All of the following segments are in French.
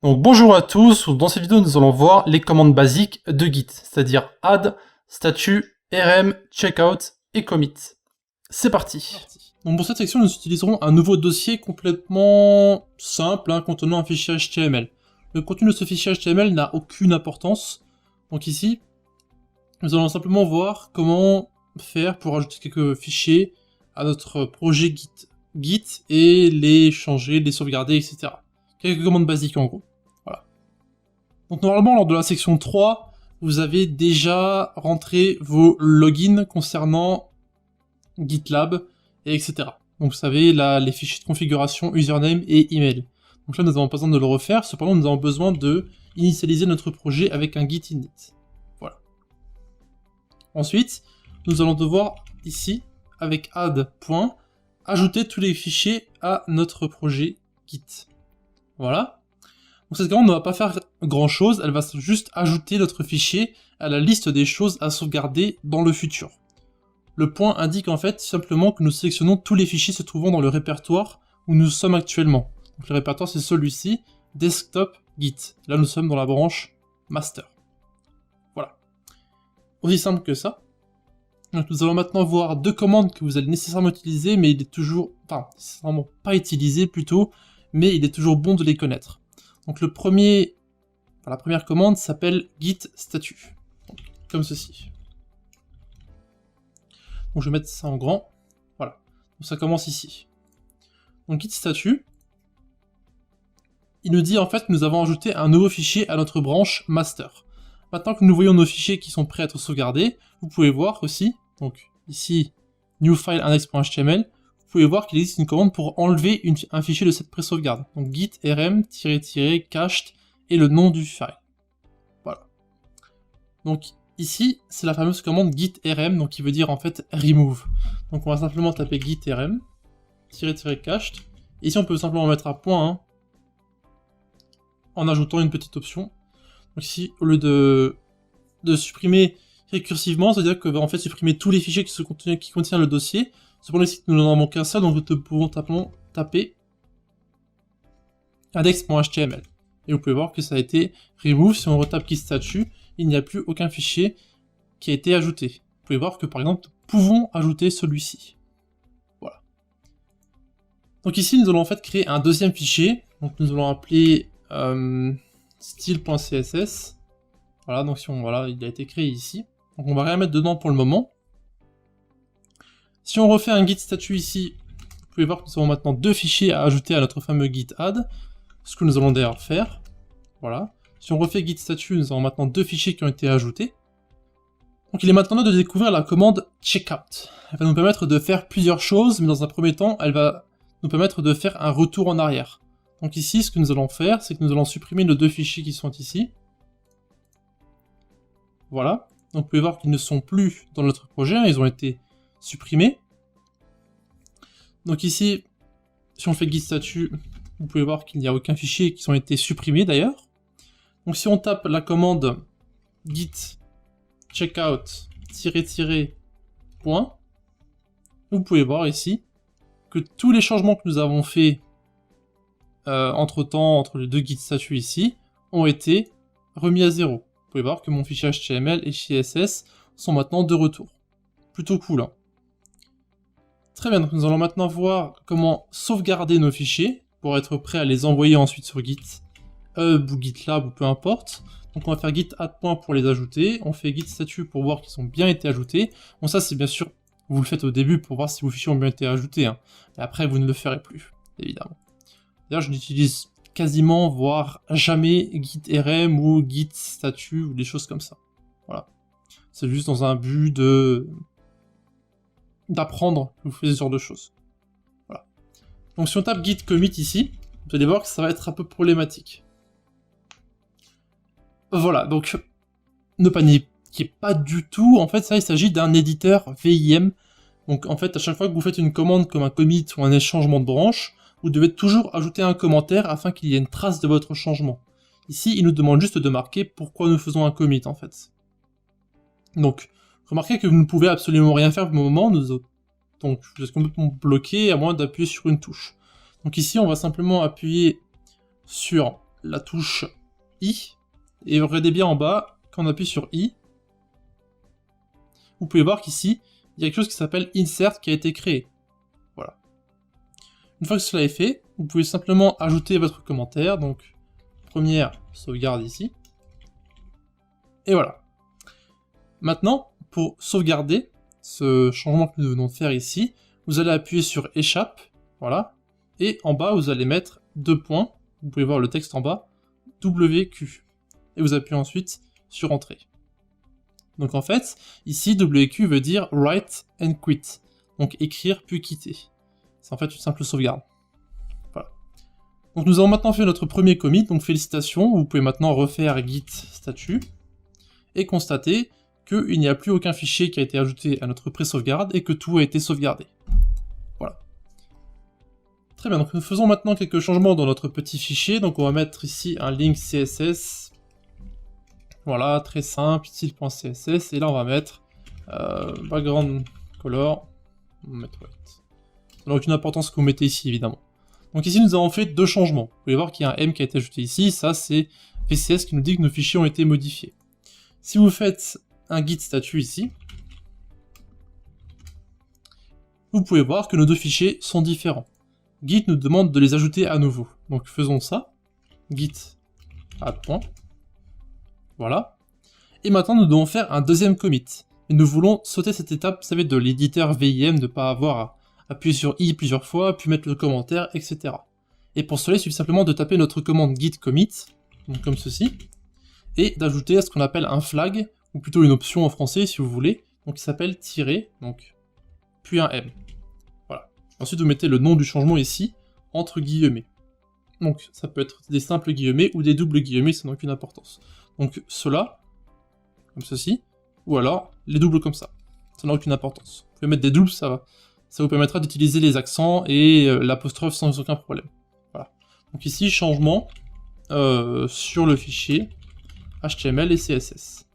Donc bonjour à tous, dans cette vidéo nous allons voir les commandes basiques de Git, c'est-à-dire add, statut, rm, checkout et commit. C'est parti. Donc pour cette section nous utiliserons un nouveau dossier complètement simple contenant un fichier HTML. Le contenu de ce fichier HTML n'a aucune importance, donc ici nous allons simplement voir comment faire pour ajouter quelques fichiers à notre projet Git et les changer, les sauvegarder, etc. Quelques commandes basiques en gros. Voilà. Donc normalement, lors de la section 3, vous avez déjà rentré vos logins concernant GitLab, et etc. Donc vous savez, là, les fichiers de configuration, username et email. Donc là, nous n'avons pas besoin de le refaire, cependant nous avons besoin de initialiser notre projet avec un git init. Voilà. Ensuite, nous allons devoir, ici, avec add. Ajouter tous les fichiers à notre projet Git. Voilà. Donc cette commande ne va pas faire grand chose, elle va juste ajouter notre fichier à la liste des choses à sauvegarder dans le futur. Le point indique en fait simplement que nous sélectionnons tous les fichiers se trouvant dans le répertoire où nous sommes actuellement. Donc le répertoire c'est celui-ci, desktop Git. Là nous sommes dans la branche master. Voilà. Aussi simple que ça. Donc nous allons maintenant voir deux commandes que vous allez nécessairement utiliser, mais il est toujours, enfin, nécessairement pas utilisé plutôt, mais il est toujours bon de les connaître. Donc la première commande s'appelle git statut, donc, comme ceci. Donc je vais mettre ça en grand, voilà. Donc ça commence ici. Donc git statut, il nous dit en fait que nous avons ajouté un nouveau fichier à notre branche master. Maintenant que nous voyons nos fichiers qui sont prêts à être sauvegardés, vous pouvez voir aussi, donc ici, new file index.html, vous pouvez voir qu'il existe une commande pour enlever un fichier de cette pré-sauvegarde. Donc git rm cached et le nom du file. Voilà. Donc ici, c'est la fameuse commande git rm, donc qui veut dire en fait remove. Donc on va simplement taper git rm cached. Et ici on peut simplement mettre à point en ajoutant une petite option. Donc ici, au lieu de supprimer récursivement, c'est-à-dire que en fait supprimer tous les fichiers qui contiennent le dossier. Cependant ici nous n'en avons qu'un seul, donc nous pouvons taper index.html. Et vous pouvez voir que ça a été remove. Si on retape git statut, il n'y a plus aucun fichier qui a été ajouté. Vous pouvez voir que par exemple, nous pouvons ajouter celui-ci. Voilà. Donc ici nous allons en fait créer un deuxième fichier. Donc nous allons appeler style.css. Voilà, donc voilà, il a été créé ici. Donc on va rien mettre dedans pour le moment. Si on refait un git statut ici, vous pouvez voir que nous avons maintenant deux fichiers à ajouter à notre fameux git add, ce que nous allons d'ailleurs faire. Voilà. Si on refait git statut, nous avons maintenant deux fichiers qui ont été ajoutés. Donc il est maintenant de découvrir la commande checkout. Elle va nous permettre de faire plusieurs choses, mais dans un premier temps, elle va nous permettre de faire un retour en arrière. Donc ici, ce que nous allons faire, c'est que nous allons supprimer nos deux fichiers qui sont ici. Voilà. Donc vous pouvez voir qu'ils ne sont plus dans notre projet, ils ont été supprimés. Donc ici, si on fait git statut, vous pouvez voir qu'il n'y a aucun fichier qui ont été supprimés d'ailleurs. Donc si on tape la commande git checkout point, vous pouvez voir ici que tous les changements que nous avons faits entre-temps, entre les deux git statut ici, ont été remis à zéro. Vous pouvez voir que mon fichier HTML et CSS sont maintenant de retour. Plutôt cool. Très bien, donc nous allons maintenant voir comment sauvegarder nos fichiers pour être prêt à les envoyer ensuite sur GitHub ou GitLab ou peu importe. Donc on va faire git add point pour les ajouter, on fait git statut pour voir qu'ils ont bien été ajoutés. Bon ça c'est bien sûr, vous le faites au début pour voir si vos fichiers ont bien été ajoutés, et après vous ne le ferez plus, évidemment. D'ailleurs je n'utilise quasiment, voire jamais git rm ou git statut ou des choses comme ça. Voilà. C'est juste dans un but d'apprendre que vous faites ce genre de choses. Voilà. Donc si on tape git commit ici, vous allez voir que ça va être un peu problématique. Voilà, donc ne paniquez pas du tout, en fait ça il s'agit d'un éditeur VIM. Donc en fait à chaque fois que vous faites une commande comme un commit ou un changement de branche, vous devez toujours ajouter un commentaire afin qu'il y ait une trace de votre changement. Ici, il nous demande juste de marquer pourquoi nous faisons un commit, en fait. Donc, remarquez que vous ne pouvez absolument rien faire pour le moment, donc vous êtes complètement bloqué à moins d'appuyer sur une touche. Donc ici, on va simplement appuyer sur la touche I, et regardez bien en bas, quand on appuie sur I, vous pouvez voir qu'ici, il y a quelque chose qui s'appelle Insert qui a été créé. Voilà. Une fois que cela est fait, vous pouvez simplement ajouter votre commentaire, donc première sauvegarde ici, et voilà. Maintenant, pour sauvegarder ce changement que nous venons de faire ici, vous allez appuyer sur échappe, voilà, et en bas vous allez mettre 2 points, vous pouvez voir le texte en bas, WQ, et vous appuyez ensuite sur entrée. Donc en fait, ici WQ veut dire write and quit, donc écrire puis quitter. C'est en fait une simple sauvegarde. Voilà. Donc nous avons maintenant fait notre premier commit, donc félicitations, vous pouvez maintenant refaire git statut, et constater qu'il n'y a plus aucun fichier qui a été ajouté à notre pré-sauvegarde et que tout a été sauvegardé. Voilà. Très bien, donc nous faisons maintenant quelques changements dans notre petit fichier, donc on va mettre ici un link CSS, voilà, très simple, style.css, et là on va mettre background color, on va mettre white. Ça n'a aucune importance ce que vous mettez ici évidemment. Donc ici nous avons fait 2 changements, vous pouvez voir qu'il y a un M qui a été ajouté ici, ça c'est VCS qui nous dit que nos fichiers ont été modifiés. Si vous faites un git statut ici, vous pouvez voir que nos 2 fichiers sont différents. Git nous demande de les ajouter à nouveau. Donc faisons ça, git add point, voilà. Et maintenant nous devons faire un deuxième commit. Et nous voulons sauter cette étape, vous savez, de l'éditeur VIM, de ne pas avoir à appuyer sur I plusieurs fois, puis mettre le commentaire, etc. Et pour cela, il suffit simplement de taper notre commande git commit, donc comme ceci, et d'ajouter ce qu'on appelle un flag, ou plutôt une option en français si vous voulez, donc qui s'appelle tirer, donc puis un M. Voilà. Ensuite vous mettez le nom du changement ici, entre guillemets. Donc ça peut être des simples guillemets ou des doubles guillemets, ça n'a aucune importance. Donc cela, comme ceci, ou alors les doubles comme ça. Ça n'a aucune importance. Vous pouvez mettre des doubles, ça vous permettra d'utiliser les accents et l'apostrophe sans aucun problème. Voilà. Donc ici, changement sur le fichier HTML et CSS.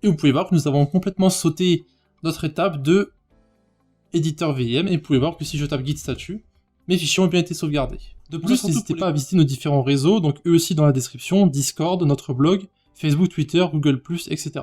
Et vous pouvez voir que nous avons complètement sauté notre étape de éditeur VIM, et vous pouvez voir que si je tape git statut, mes fichiers ont bien été sauvegardés. De plus, n'hésitez pas à visiter nos différents réseaux, donc eux aussi dans la description, Discord, notre blog, Facebook, Twitter, Google+, etc.